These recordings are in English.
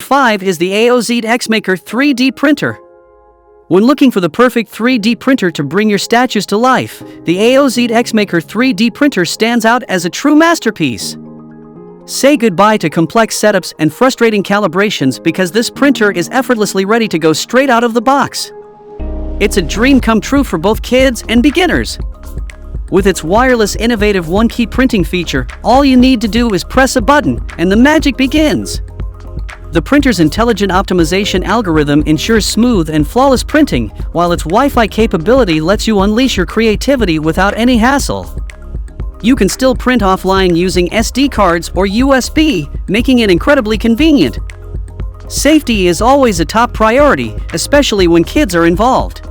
5 is the AOSEED X-MAKER 3D printer. When looking for the perfect 3D printer to bring your statues to life, the AOSEED X-MAKER 3D printer stands out as a true masterpiece. Say goodbye to complex setups and frustrating calibrations because this printer is effortlessly ready to go straight out of the box. It's a dream come true for both kids and beginners. With its wireless innovative one-key printing feature, all you need to do is press a button and the magic begins. The printer's intelligent optimization algorithm ensures smooth and flawless printing, while its Wi-Fi capability lets you unleash your creativity without any hassle. You can still print offline using SD cards or USB, making it incredibly convenient. Safety is always a top priority, especially when kids are involved.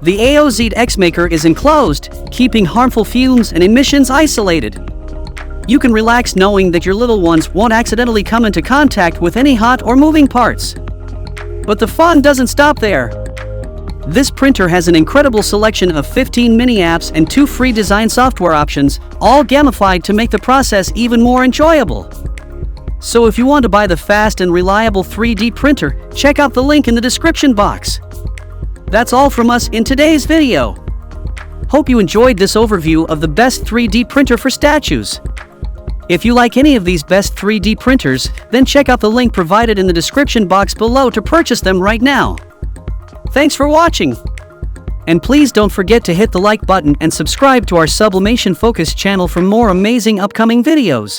The AOSEED X-MAKER is enclosed, keeping harmful fumes and emissions isolated. You can relax knowing that your little ones won't accidentally come into contact with any hot or moving parts. But the fun doesn't stop there. This printer has an incredible selection of 15 mini apps and 2 free design software options, all gamified to make the process even more enjoyable. So if you want to buy the fast and reliable 3D printer, check out the link in the description box. That's all from us in today's video. Hope you enjoyed this overview of the best 3D printer for statues. If you like any of these best 3D printers, then check out the link provided in the description box below to purchase them right now. Thanks for watching! And please don't forget to hit the like button and subscribe to our Sublimation Focus channel for more amazing upcoming videos.